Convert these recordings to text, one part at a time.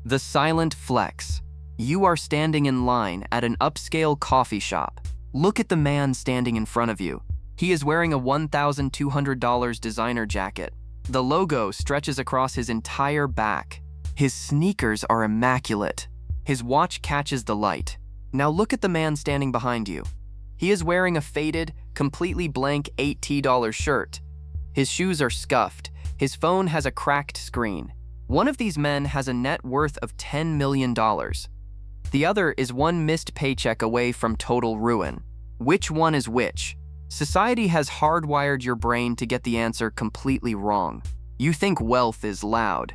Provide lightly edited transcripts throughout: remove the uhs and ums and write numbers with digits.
The silent flex. You are standing in line at an upscale coffee shop. Look at the man standing in front of you. He is wearing a $1,200 designer jacket. The logo stretches across his entire back. His sneakers are immaculate. His watch catches the light. Now look at the man standing behind you. He is wearing a faded, completely blank $80 shirt. His shoes are scuffed. His phone has a cracked screen. One of these men has a net worth of $10 million. The other is one missed paycheck away from total ruin. Which one is which? Society has hardwired your brain to get the answer completely wrong. You think wealth is loud.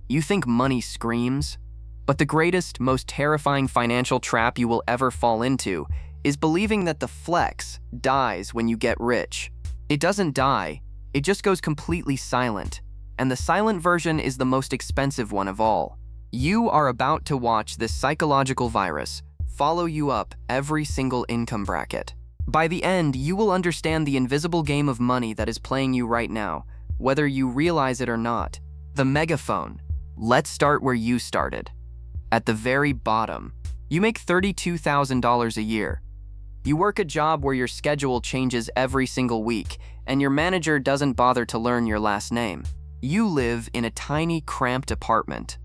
You think money screams. But the greatest, most terrifying financial trap you will ever fall into is believing that the flex dies when you get rich. It doesn't die, it just goes completely silent. And the silent version is the most expensive one of all. You are about to watch this psychological virus follow you up every single income bracket. By the end, you will understand the invisible game of money that is playing you right now, whether you realize it or not. The megaphone. Let's start where you started. At the very bottom, you make $32,000 a year. You work a job where your schedule changes every single week, and your manager doesn't bother to learn your last name. You live in a tiny, cramped apartment.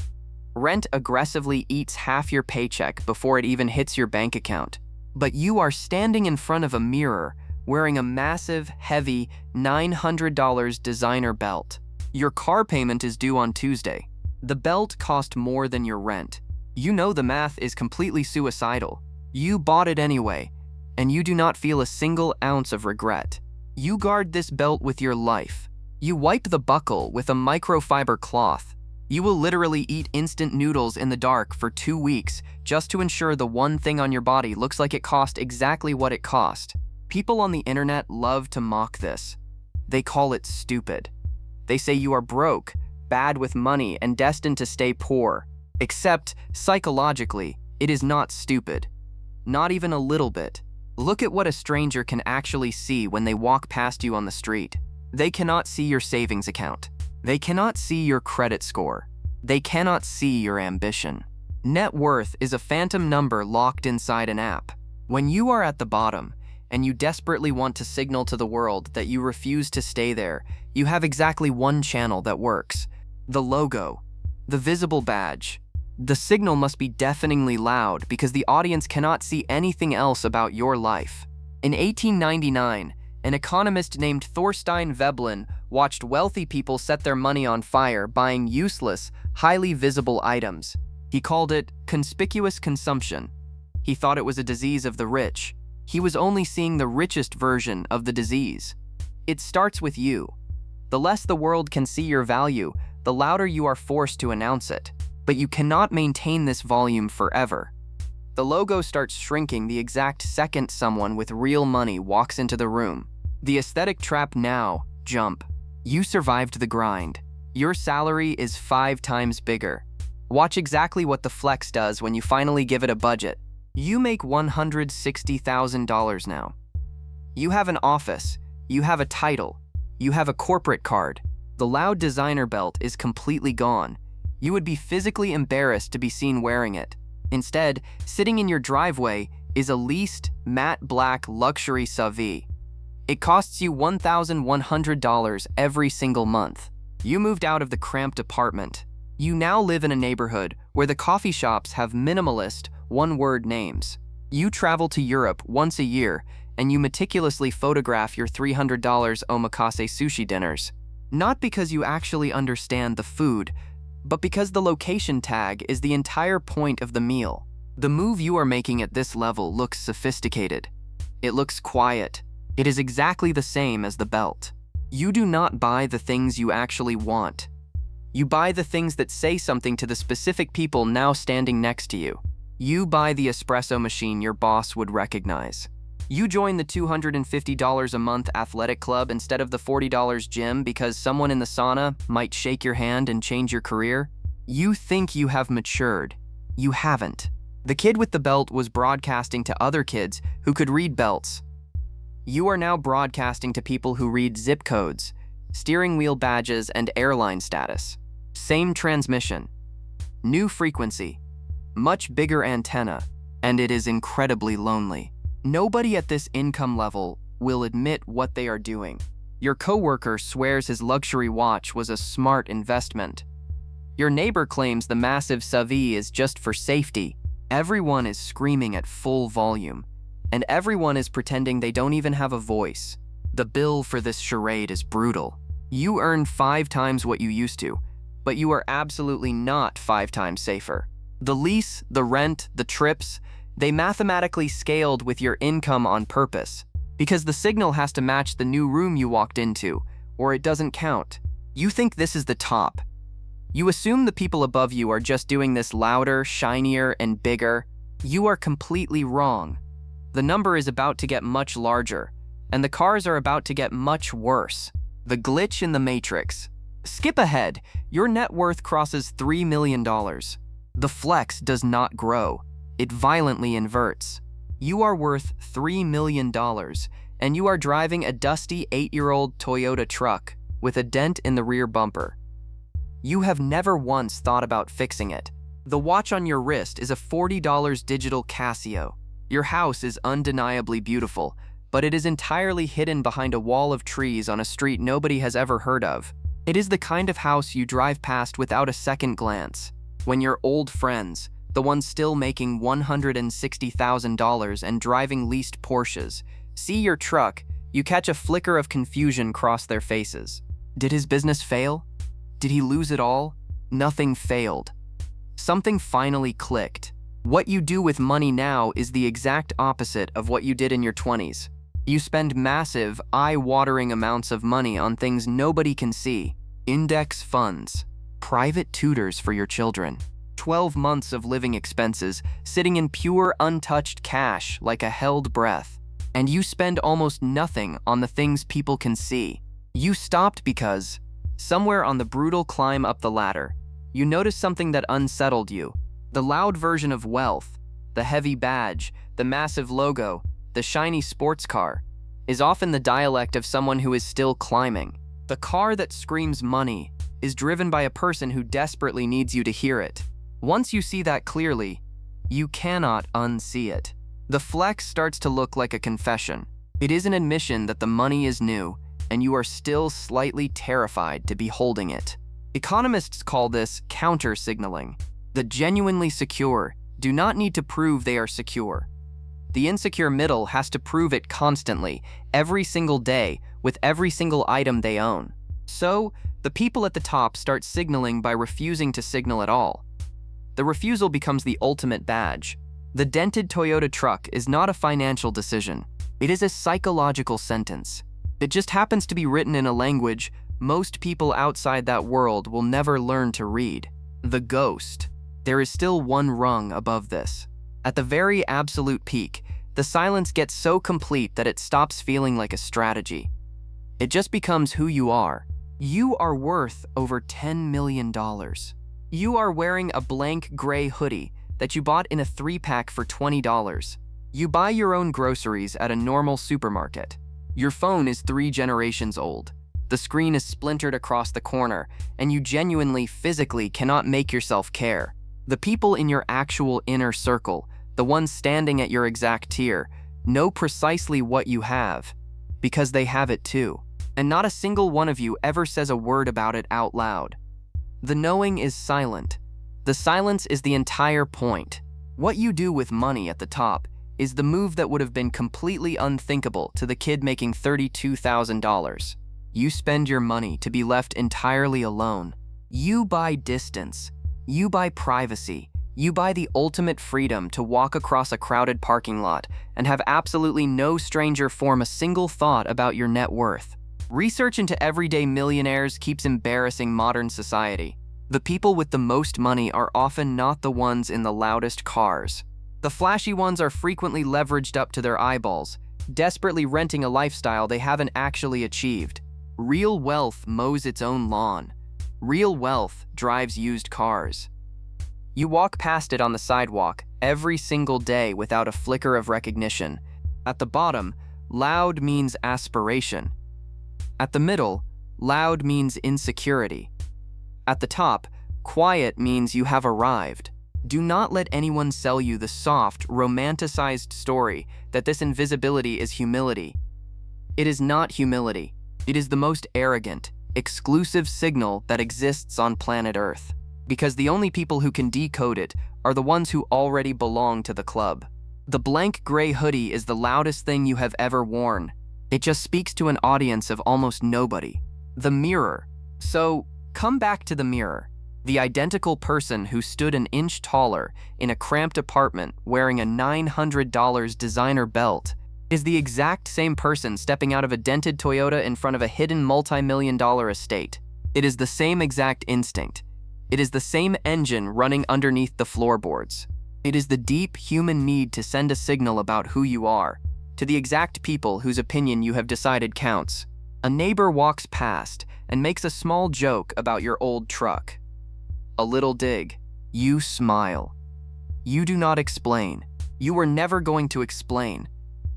Rent aggressively eats half your paycheck before it even hits your bank account. But you are standing in front of a mirror, wearing a massive, heavy, $900 designer belt. Your car payment is due on Tuesday. The belt cost more than your rent. You know the math is completely suicidal. You bought it anyway, and you do not feel a single ounce of regret. You guard this belt with your life. You wipe the buckle with a microfiber cloth. You will literally eat instant noodles in the dark for 2 weeks just to ensure the one thing on your body looks like it cost exactly what it cost. People on the internet love to mock this. They call it stupid. They say you are broke, bad with money, and destined to stay poor. Except, psychologically, it is not stupid. Not even a little bit. Look at what a stranger can actually see when they walk past you on the street. They cannot see your savings account. They cannot see your credit score. They cannot see your ambition. Net worth is a phantom number locked inside an app. When you are at the bottom, and you desperately want to signal to the world that you refuse to stay there, you have exactly one channel that works. The logo. The visible badge. The signal must be deafeningly loud because the audience cannot see anything else about your life. In 1899, an economist named Thorstein Veblen watched wealthy people set their money on fire buying useless, highly visible items. He called it conspicuous consumption. He thought it was a disease of the rich. He was only seeing the richest version of the disease. It starts with you. The less the world can see your value, the louder you are forced to announce it. But you cannot maintain this volume forever. The logo starts shrinking the exact second someone with real money walks into the room. The aesthetic trap now, jump. You survived the grind. Your salary is 5 times bigger. Watch exactly what the flex does when you finally give it a budget. You make $160,000 now. You have an office. You have a title. You have a corporate card. The loud designer belt is completely gone. You would be physically embarrassed to be seen wearing it. Instead, sitting in your driveway is a leased, matte black luxury SUV. It costs you $1,100 every single month. You moved out of the cramped apartment. You now live in a neighborhood where the coffee shops have minimalist, one-word names. You travel to Europe once a year, and you meticulously photograph your $300 omakase sushi dinners. Not because you actually understand the food, but because the location tag is the entire point of the meal. The move you are making at this level looks sophisticated. It looks quiet. It is exactly the same as the belt. You do not buy the things you actually want. You buy the things that say something to the specific people now standing next to you. You buy the espresso machine your boss would recognize. You join the $250 a month athletic club instead of the $40 gym because someone in the sauna might shake your hand and change your career. You think you have matured. You haven't. The kid with the belt was broadcasting to other kids who could read belts. You are now broadcasting to people who read zip codes, steering wheel badges, and airline status. Same transmission. New frequency, much bigger antenna, and it is incredibly lonely. Nobody at this income level will admit what they are doing. Your coworker swears his luxury watch was a smart investment. Your neighbor claims the massive SUV is just for safety. Everyone is screaming at full volume, and everyone is pretending they don't even have a voice. The bill for this charade is brutal. You earn 5 times what you used to, but you are absolutely not 5 times safer. The lease, the rent, the trips, they mathematically scaled with your income on purpose, because the signal has to match the new room you walked into, or it doesn't count. You think this is the top. You assume the people above you are just doing this louder, shinier, and bigger. You are completely wrong. The number is about to get much larger, and the cars are about to get much worse. The glitch in the matrix. Skip ahead. Your net worth crosses $3 million. The flex does not grow. It violently inverts. You are worth $3 million, and you are driving a dusty 8-year-old Toyota truck with a dent in the rear bumper. You have never once thought about fixing it. The watch on your wrist is a $40 digital Casio. Your house is undeniably beautiful, but it is entirely hidden behind a wall of trees on a street nobody has ever heard of. It is the kind of house you drive past without a second glance. When your old friends, the ones still making $160,000 and driving leased Porsches, see your truck, you catch a flicker of confusion cross their faces. Did his business fail? Did he lose it all? Nothing failed. Something finally clicked. What you do with money now is the exact opposite of what you did in your 20s. You spend massive, eye-watering amounts of money on things nobody can see. Index funds, private tutors for your children, 12 months of living expenses sitting in pure, untouched cash like a held breath. And you spend almost nothing on the things people can see. You stopped because, somewhere on the brutal climb up the ladder, you noticed something that unsettled you. The loud version of wealth, the heavy badge, the massive logo, the shiny sports car, is often the dialect of someone who is still climbing. The car that screams money is driven by a person who desperately needs you to hear it. Once you see that clearly, you cannot unsee it. The flex starts to look like a confession. It is an admission that the money is new, and you are still slightly terrified to be holding it. Economists call this counter-signaling. The genuinely secure do not need to prove they are secure. The insecure middle has to prove it constantly, every single day, with every single item they own. So, the people at the top start signaling by refusing to signal at all. The refusal becomes the ultimate badge. The dented Toyota truck is not a financial decision. It is a psychological sentence. It just happens to be written in a language most people outside that world will never learn to read. The ghost. There is still one rung above this. At the very absolute peak, the silence gets so complete that it stops feeling like a strategy. It just becomes who you are. You are worth over $10 million. You are wearing a blank gray hoodie that you bought in a 3-pack for $20. You buy your own groceries at a normal supermarket. Your phone is 3 generations old. The screen is splintered across the corner, and you genuinely, physically cannot make yourself care. The people in your actual inner circle, the ones standing at your exact tier, know precisely what you have, because they have it too. And not a single one of you ever says a word about it out loud. The knowing is silent. The silence is the entire point. What you do with money at the top is the move that would have been completely unthinkable to the kid making $32,000. You spend your money to be left entirely alone. You buy distance. You buy privacy. You buy the ultimate freedom to walk across a crowded parking lot and have absolutely no stranger form a single thought about your net worth. Research into everyday millionaires keeps embarrassing modern society. The people with the most money are often not the ones in the loudest cars. The flashy ones are frequently leveraged up to their eyeballs, desperately renting a lifestyle they haven't actually achieved. Real wealth mows its own lawn. Real wealth drives used cars. You walk past it on the sidewalk every single day without a flicker of recognition. At the bottom, loud means aspiration. At the middle, loud means insecurity. At the top, Quiet means you have arrived. Do not let anyone sell you the soft, romanticized story that this invisibility is humility. It is not humility. It is the most arrogant, exclusive signal that exists on planet Earth. Because the only people who can decode it are the ones who already belong to the club. The blank gray hoodie is the loudest thing you have ever worn. It just speaks to an audience of almost nobody. The mirror. So, come back to the mirror. The identical person who stood an inch taller in a cramped apartment wearing a $900 designer belt is the exact same person stepping out of a dented Toyota in front of a hidden multi-million-dollar estate. It is the same exact instinct. It is the same engine running underneath the floorboards. It is the deep human need to send a signal about who you are to the exact people whose opinion you have decided counts. A neighbor walks past and makes a small joke about your old truck. A little dig. You smile. You do not explain. You were never going to explain,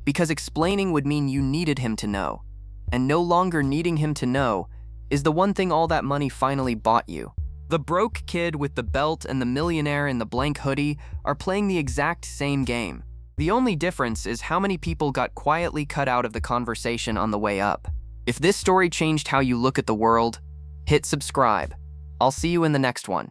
because explaining would mean you needed him to know, and no longer needing him to know is the one thing all that money finally bought you. The broke kid with the belt and the millionaire in the blank hoodie are playing the exact same game. The only difference is how many people got quietly cut out of the conversation on the way up. If this story changed how you look at the world, hit subscribe. I'll see you in the next one.